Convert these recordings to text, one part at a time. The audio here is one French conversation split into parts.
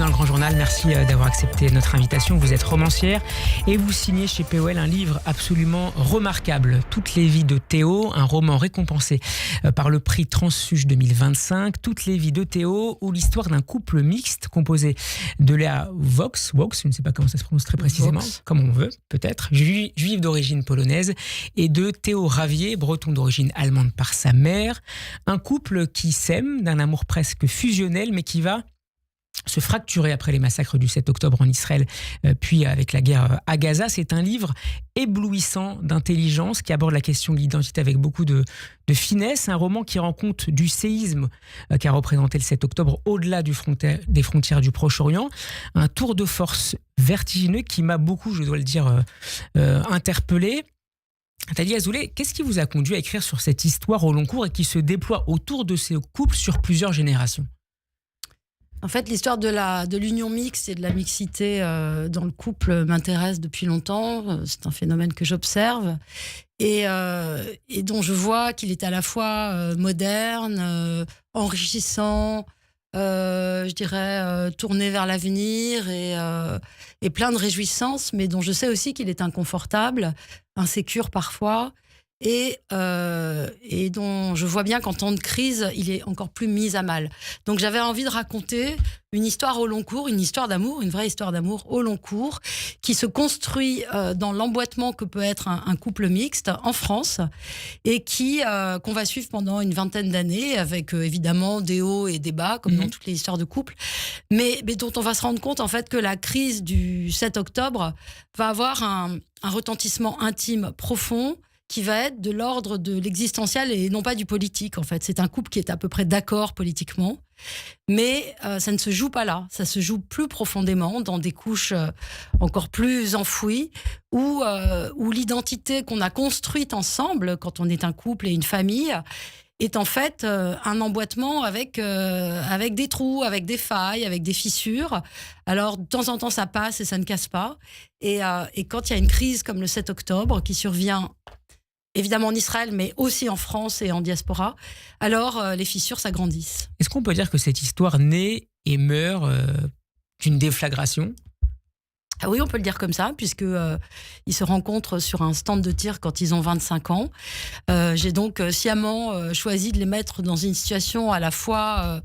dans le Grand Journal. Merci d'avoir accepté notre invitation. Vous êtes romancière et vous signez chez POL un livre absolument remarquable, Toutes les vies de Théo, un roman récompensé par le prix Transfuge 2025. Toutes les vies de Théo, ou l'histoire d'un couple mixte composé de Léa Vox, je ne sais pas comment ça se prononce très précisément, comme on veut peut-être, juive d'origine polonaise, et de Théo Ravier, breton d'origine allemande par sa mère. Un couple qui s'aime d'un amour presque fusionnel, mais qui va se fracturer après les massacres du 7 octobre en Israël, puis avec la guerre à Gaza. C'est un livre éblouissant d'intelligence qui aborde la question de l'identité avec beaucoup de finesse. Un roman qui rend compte du séisme qu'a représenté le 7 octobre au-delà des frontières du Proche-Orient. Un tour de force vertigineux qui m'a beaucoup, je dois le dire, interpellé. Nathalie Azoulay, qu'est-ce qui vous a conduit à écrire sur cette histoire au long cours et qui se déploie autour de ces couples sur plusieurs générations ? En fait, l'histoire de l'union mixte et de la mixité dans le couple m'intéresse depuis longtemps. C'est un phénomène que j'observe et dont je vois qu'il est à la fois moderne, enrichissant, je dirais tourné vers l'avenir et plein de réjouissances, mais dont je sais aussi qu'il est inconfortable, insécure parfois. Et dont je vois bien qu'en temps de crise, il est encore plus mis à mal. Donc j'avais envie de raconter une histoire au long cours, une histoire d'amour, une vraie histoire d'amour au long cours, qui se construit dans l'emboîtement que peut être un couple mixte en France, et qu'on va suivre pendant une vingtaine d'années, avec évidemment des hauts et des bas, comme dans toutes les histoires de couple, mais dont on va se rendre compte en fait que la crise du 7 octobre va avoir un retentissement intime profond, qui va être de l'ordre de l'existentiel et non pas du politique, en fait. C'est un couple qui est à peu près d'accord politiquement, mais ça ne se joue pas là. Ça se joue plus profondément, dans des couches encore plus enfouies, où l'identité qu'on a construite ensemble, quand on est un couple et une famille, est en fait un emboîtement avec des trous, avec des failles, avec des fissures. Alors, de temps en temps, ça passe et ça ne casse pas. Et quand il y a une crise comme le 7 octobre, qui survient évidemment en Israël, mais aussi en France et en diaspora, alors les fissures s'agrandissent. Est-ce qu'on peut dire que cette histoire naît et meurt d'une déflagration ? Ah oui, on peut le dire comme ça, puisque ils se rencontrent sur un stand de tir quand ils ont 25 ans. J'ai donc sciemment choisi de les mettre dans une situation à la fois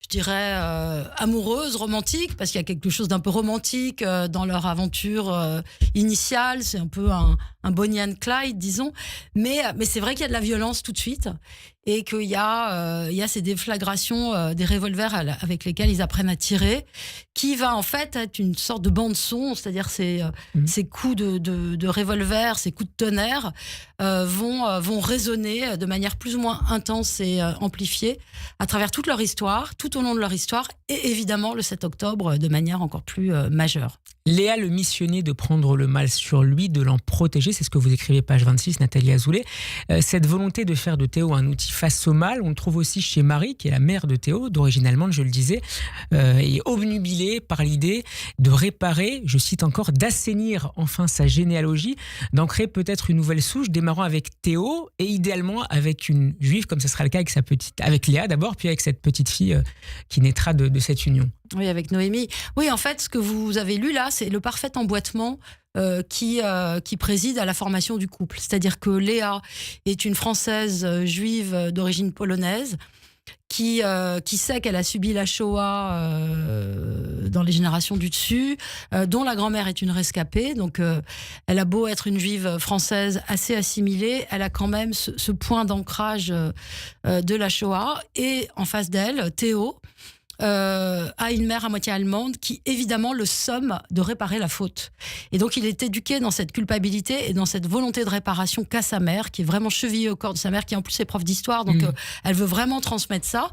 je dirais amoureuse, romantique, parce qu'il y a quelque chose d'un peu romantique dans leur aventure initiale. C'est un peu un Bonnie and Clyde, disons. Mais c'est vrai qu'il y a de la violence tout de suite, et qu'il y a ces déflagrations des revolvers avec lesquels ils apprennent à tirer, qui va en fait être une sorte de bande-son, c'est-à-dire ces coups de revolver, ces coups de tonnerre vont résonner de manière plus ou moins intense et amplifiée à travers toute leur histoire, tout au long de leur histoire, et évidemment le 7 octobre de manière encore plus majeure. Léa le missionné de prendre le mal sur lui, de l'en protéger, c'est ce que vous écrivez page 26, Nathalie Azoulay. Cette volonté de faire de Théo un outil face au mal, on le trouve aussi chez Marie, qui est la mère de Théo, d'origine allemande, je le disais, et obnubilée par l'idée de réparer, je cite encore, d'assainir enfin sa généalogie, d'en créer peut-être une nouvelle souche, démarrant avec Théo, et idéalement avec une juive, comme ce sera le cas avec Léa d'abord, puis avec cette petite fille qui naîtra de cette union. Oui, avec Noémie. Oui, en fait, ce que vous avez lu là, c'est le parfait emboîtement qui préside à la formation du couple. C'est-à-dire que Léa est une Française juive d'origine polonaise qui sait qu'elle a subi la Shoah dans les générations du dessus, dont la grand-mère est une rescapée. Donc, elle a beau être une juive française assez assimilée, elle a quand même ce point d'ancrage de la Shoah. Et en face d'elle, Théo a une mère à moitié allemande qui, évidemment, le somme de réparer la faute. Et donc, il est éduqué dans cette culpabilité et dans cette volonté de réparation qu'a sa mère, qui est vraiment chevillée au corps de sa mère, qui en plus est prof d'histoire, donc elle veut vraiment transmettre ça.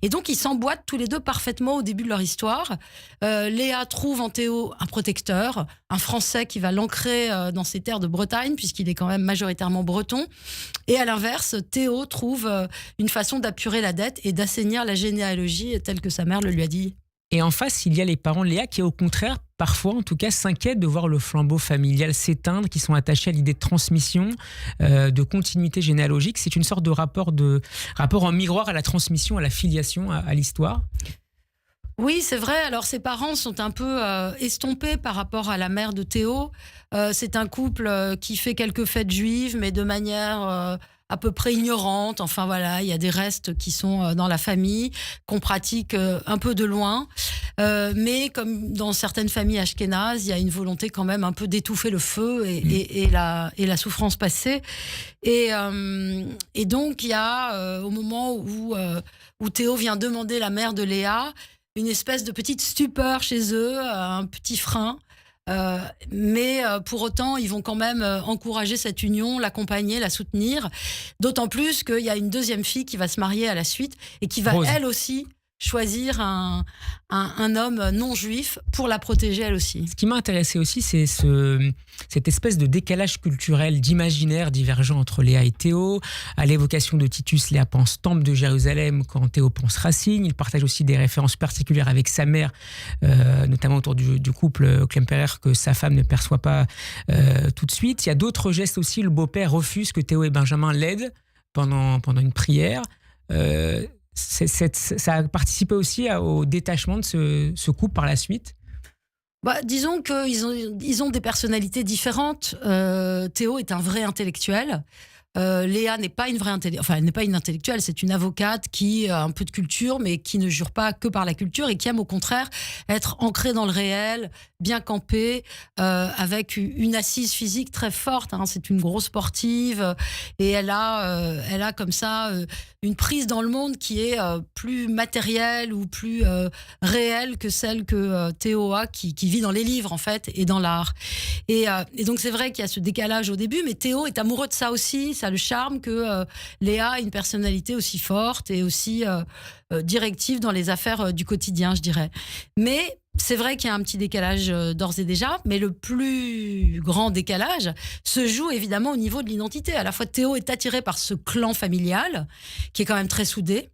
Et donc, ils s'emboîtent tous les deux parfaitement au début de leur histoire. Léa trouve en Théo un protecteur, un Français qui va l'ancrer dans ses terres de Bretagne, puisqu'il est quand même majoritairement breton. Et à l'inverse, Théo trouve une façon d'apurer la dette et d'assainir la généalogie telle que sa mère le lui a dit. Et en face, il y a les parents de Léa qui, au contraire, parfois, en tout cas, s'inquiètent de voir le flambeau familial s'éteindre, qui sont attachés à l'idée de transmission, de continuité généalogique. C'est une sorte de rapport en miroir à la transmission, à la filiation, à l'histoire. Oui, c'est vrai. Alors, ses parents sont un peu estompés par rapport à la mère de Théo. C'est un couple qui fait quelques fêtes juives, mais de manière à peu près ignorante. Enfin, voilà, il y a des restes qui sont dans la famille, qu'on pratique un peu de loin. Mais comme dans certaines familles ashkénazes, il y a une volonté quand même un peu d'étouffer le feu et la souffrance passée. Et donc, il y a, au moment où Théo vient demander la mère de Léa, une espèce de petite stupeur chez eux, un petit frein. Mais pour autant, ils vont quand même encourager cette union, l'accompagner, la soutenir. D'autant plus qu'il y a une deuxième fille qui va se marier à la suite et qui va, Rose. elle aussi, choisir un homme non juif pour la protéger, elle aussi. Ce qui m'a intéressé aussi, c'est cette espèce de décalage culturel, d'imaginaire divergent entre Léa et Théo. À l'évocation de Titus, Léa pense Temple de Jérusalem quand Théo pense Racine. Il partage aussi des références particulières avec sa mère, notamment autour du couple Klemperer que sa femme ne perçoit pas tout de suite. Il y a d'autres gestes aussi. Le beau-père refuse que Théo et Benjamin l'aident pendant une prière. Ça a participé aussi au détachement de ce couple par la suite. Disons qu'ils ont des personnalités différentes. Théo est un vrai intellectuel. Léa n'est pas une vraie intellectuelle. Enfin, elle n'est pas une intellectuelle, c'est une avocate qui a un peu de culture, mais qui ne jure pas que par la culture et qui aime au contraire être ancrée dans le réel, bien campée, avec une assise physique très forte. Hein. C'est une grosse sportive et elle a comme ça une prise dans le monde qui est plus matérielle ou plus réelle que celle que Théo a, qui vit dans les livres en fait et dans l'art. Et donc c'est vrai qu'il y a ce décalage au début, mais Théo est amoureux de ça aussi. Ça a le charme que Léa a une personnalité aussi forte et aussi directive dans les affaires du quotidien, je dirais. Mais c'est vrai qu'il y a un petit décalage d'ores et déjà, mais le plus grand décalage se joue évidemment au niveau de l'identité. À la fois, Théo est attiré par ce clan familial qui est quand même très soudé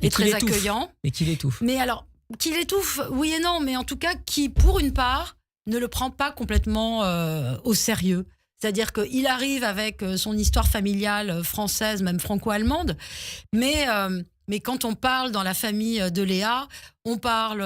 et très accueillant. Et qu'il étouffe. Mais alors, qu'il étouffe, oui et non, mais en tout cas, qui, pour une part, ne le prend pas complètement au sérieux. C'est-à-dire qu'il arrive avec son histoire familiale française, même franco-allemande, mais quand on parle dans la famille de Léa, on parle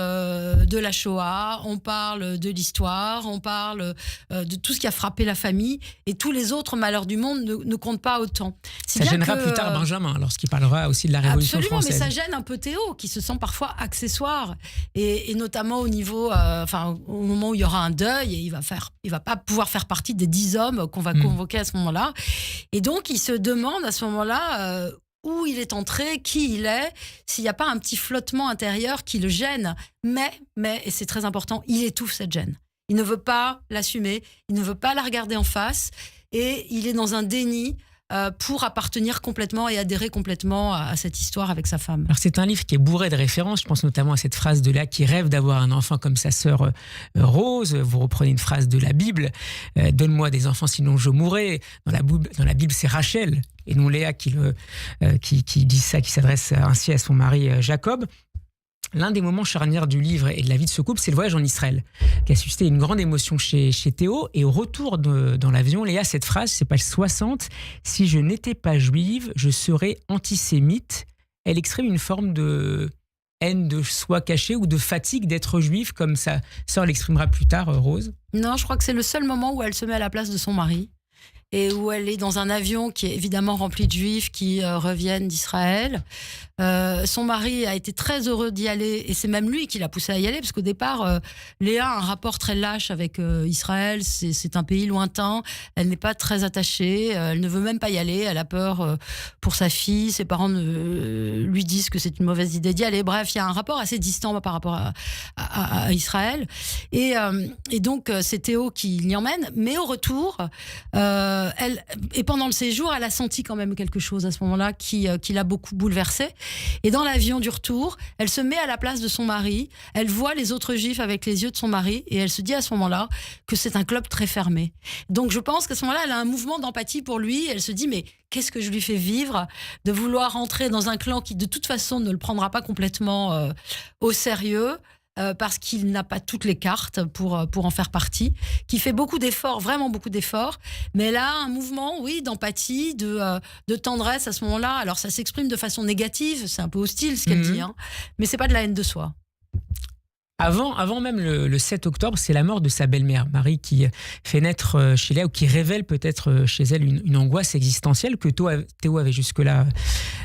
de la Shoah, on parle de l'histoire, on parle de tout ce qui a frappé la famille, et tous les autres malheurs du monde ne comptent pas autant. Ça gênera plus tard Benjamin, lorsqu'il parlera aussi de la Révolution française. Absolument, mais ça gêne un peu Théo, qui se sent parfois accessoire, et notamment au niveau, au moment où il y aura un deuil, et il va pas pouvoir faire partie des 10 hommes qu'on va convoquer à ce moment-là, et donc il se demande à ce moment-là où il est entré, qui il est, s'il n'y a pas un petit flottement intérieur qui le gêne. Mais, et c'est très important, il étouffe cette gêne. Il ne veut pas l'assumer, il ne veut pas la regarder en face, et il est dans un déni pour appartenir complètement et adhérer complètement à cette histoire avec sa femme. Alors c'est un livre qui est bourré de références. Je pense notamment à cette phrase de Léa qui rêve d'avoir un enfant comme sa sœur Rose. Vous reprenez une phrase de la Bible, donne-moi des enfants sinon je mourrai. Dans la Bible, c'est Rachel et non Léa qui dit ça, qui s'adresse ainsi à son mari Jacob. L'un des moments charnières du livre et de la vie de ce couple, c'est le voyage en Israël, qui a suscité une grande émotion chez Théo. Et au retour dans l'avion, Léa, cette phrase, c'est page 60, « Si je n'étais pas juive, je serais antisémite ». Elle exprime une forme de haine de soi cachée ou de fatigue d'être juive, comme sa sœur l'exprimera plus tard, Rose. Non, je crois que c'est le seul moment où elle se met à la place de son mari. Et où elle est dans un avion qui est évidemment rempli de juifs qui reviennent d'Israël. Son mari a été très heureux d'y aller, et c'est même lui qui l'a poussé à y aller, parce qu'au départ, Léa a un rapport très lâche avec Israël. C'est un pays lointain, elle n'est pas très attachée, elle ne veut même pas y aller, elle a peur pour sa fille, ses parents lui disent que c'est une mauvaise idée d'y aller. Bref, il y a un rapport assez distant par rapport à Israël. Et donc, c'est Théo qui l'y emmène, mais au retour, et pendant le séjour, elle a senti quand même quelque chose à ce moment-là qui l'a beaucoup bouleversée. Et dans l'avion du retour, elle se met à la place de son mari, elle voit les autres juifs avec les yeux de son mari, et elle se dit à ce moment-là que c'est un club très fermé. Donc je pense qu'à ce moment-là, elle a un mouvement d'empathie pour lui, elle se dit mais qu'est-ce que je lui fais vivre de vouloir entrer dans un clan qui de toute façon ne le prendra pas complètement au sérieux, parce qu'il n'a pas toutes les cartes pour en faire partie, qui fait beaucoup d'efforts, vraiment beaucoup d'efforts, mais là, un mouvement, oui, d'empathie, de tendresse à ce moment-là. Alors, ça s'exprime de façon négative, c'est un peu hostile ce qu'elle dit, hein, mais c'est pas de la haine de soi. Avant même le 7 octobre, c'est la mort de sa belle-mère, Marie, qui fait naître chez Léa, ou qui révèle peut-être chez elle une angoisse existentielle que Théo avait jusque-là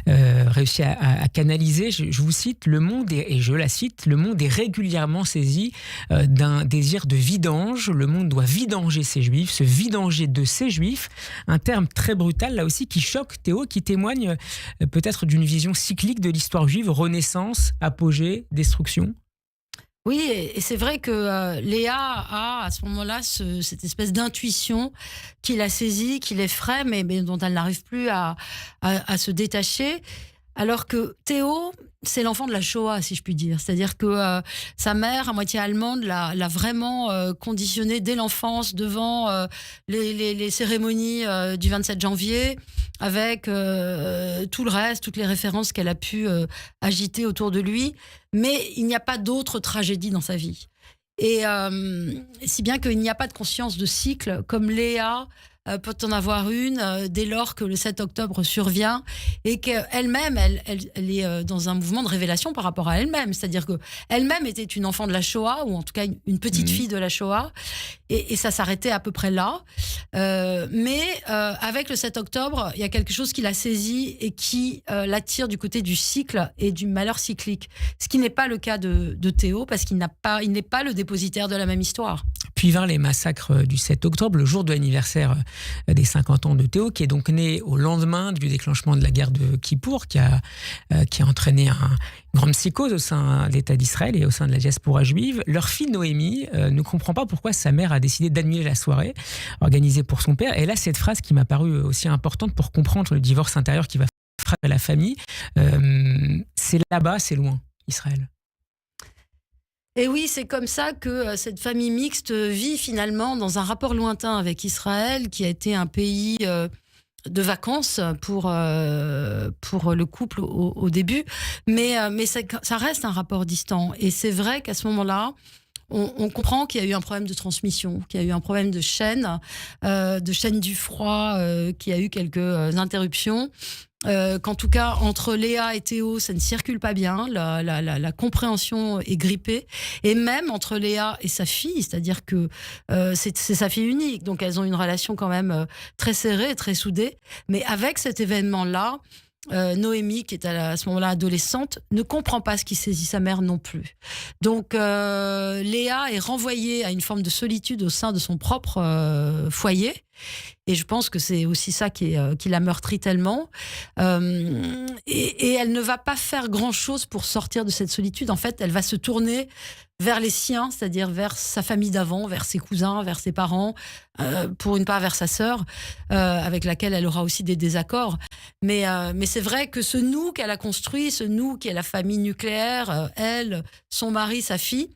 réussi à canaliser. Je vous cite, le monde et je la cite, le monde est régulièrement saisi d'un désir de vidange. Le monde doit vidanger ses juifs, se vidanger de ses juifs. Un terme très brutal, là aussi, qui choque Théo, qui témoigne peut-être d'une vision cyclique de l'histoire juive, renaissance, apogée, destruction. Oui, et c'est vrai que Léa a à ce moment-là cette espèce d'intuition qui la saisit, qui l'effraie, mais dont elle n'arrive plus à se détacher. Alors que Théo, c'est l'enfant de la Shoah, si je puis dire. C'est-à-dire que sa mère, à moitié allemande, l'a vraiment conditionné dès l'enfance devant les cérémonies du 27 janvier, avec tout le reste, toutes les références qu'elle a pu agiter autour de lui. Mais il n'y a pas d'autre tragédie dans sa vie. Et si bien qu'il n'y a pas de conscience de cycle, comme Léa peut en avoir une dès lors que le 7 octobre survient et qu'elle-même, elle est dans un mouvement de révélation par rapport à elle-même. C'est-à-dire qu'elle-même était une enfant de la Shoah, ou en tout cas une petite fille de la Shoah, et ça s'arrêtait à peu près là. Mais avec le 7 octobre, il y a quelque chose qui l'a saisie et qui l'attire du côté du cycle et du malheur cyclique. Ce qui n'est pas le cas de Théo, parce qu'il n'est pas le dépositaire de la même histoire. Puis vint les massacres du 7 octobre, le jour de l'anniversaire des 50 ans de Théo, qui est donc né au lendemain du déclenchement de la guerre de Kippour, qui a entraîné une grande psychose au sein de l'État d'Israël et au sein de la diaspora juive. Leur fille Noémie ne comprend pas pourquoi sa mère a décidé d'annuler la soirée organisée pour son père. Et là, cette phrase qui m'a paru aussi importante pour comprendre le divorce intérieur qui va frapper la famille, c'est là-bas, c'est loin, Israël. Et oui, c'est comme ça que cette famille mixte vit finalement dans un rapport lointain avec Israël, qui a été un pays de vacances pour le couple au début. Mais ça reste un rapport distant. Et c'est vrai qu'à ce moment-là, on comprend qu'il y a eu un problème de transmission, qu'il y a eu un problème de chaîne du froid, qu'il y a eu quelques interruptions. Qu'en tout cas, entre Léa et Théo, ça ne circule pas bien, la compréhension est grippée, et même entre Léa et sa fille, c'est-à-dire que c'est sa fille unique, donc elles ont une relation quand même très serrée, très soudée, mais avec cet événement-là, Noémie, qui est à ce moment-là adolescente, ne comprend pas ce qui saisit sa mère non plus. Donc Léa est renvoyée à une forme de solitude au sein de son propre foyer. Et je pense que c'est aussi ça qui la meurtrit tellement. Et elle ne va pas faire grand-chose pour sortir de cette solitude. En fait, elle va se tourner vers les siens, c'est-à-dire vers sa famille d'avant, vers ses cousins, vers ses parents, pour une part vers sa sœur, avec laquelle elle aura aussi des désaccords. Mais c'est vrai que ce nous qu'elle a construit, ce nous qui est la famille nucléaire, elle, son mari, sa fille,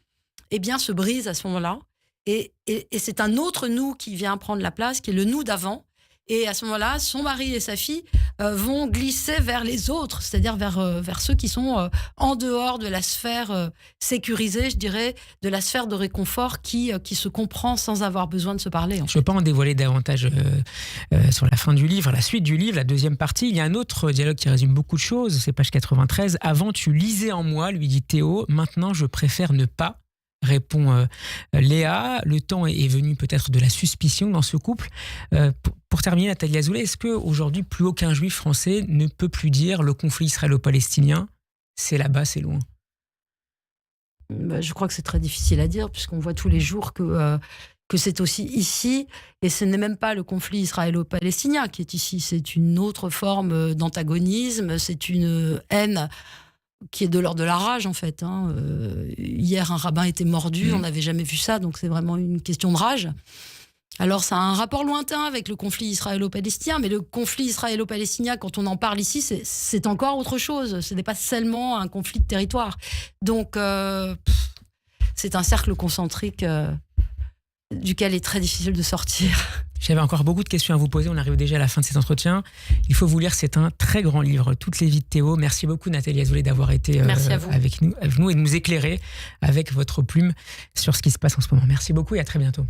eh bien, se brise à ce moment-là. Et c'est un autre nous qui vient prendre la place, qui est le nous d'avant. Et à ce moment-là, son mari et sa fille vont glisser vers les autres, c'est-à-dire vers ceux qui sont en dehors de la sphère sécurisée, je dirais, de la sphère de réconfort qui se comprend sans avoir besoin de se parler. Je ne veux pas en dévoiler davantage sur la fin du livre, la suite du livre, la deuxième partie. Il y a un autre dialogue qui résume beaucoup de choses, c'est page 93. « Avant, tu lisais en moi, lui dit Théo, maintenant je préfère ne pas. » Répond Léa. Le temps est venu peut-être de la suspicion dans ce couple. Pour terminer, Nathalie Azoulay, est-ce qu'aujourd'hui, plus aucun juif français ne peut plus dire le conflit israélo-palestinien, c'est là-bas, c'est loin? Je crois que c'est très difficile à dire, puisqu'on voit tous les jours que c'est aussi ici, et ce n'est même pas le conflit israélo-palestinien qui est ici, c'est une autre forme d'antagonisme, c'est une haine qui est de l'ordre de la rage, en fait. Hier, un rabbin était mordu, on n'avait jamais vu ça, donc c'est vraiment une question de rage. Alors, ça a un rapport lointain avec le conflit israélo-palestinien, mais le conflit israélo-palestinien, quand on en parle ici, c'est encore autre chose. Ce n'est pas seulement un conflit de territoire. Donc, c'est un cercle concentrique duquel il est très difficile de sortir. J'avais encore beaucoup de questions à vous poser. On arrive déjà à la fin de cet entretien. Il faut vous lire, c'est un très grand livre, Toutes les vies de Théo. Merci beaucoup, Nathalie Azoulay, d'avoir été avec nous et de nous éclairer avec votre plume sur ce qui se passe en ce moment. Merci beaucoup et à très bientôt.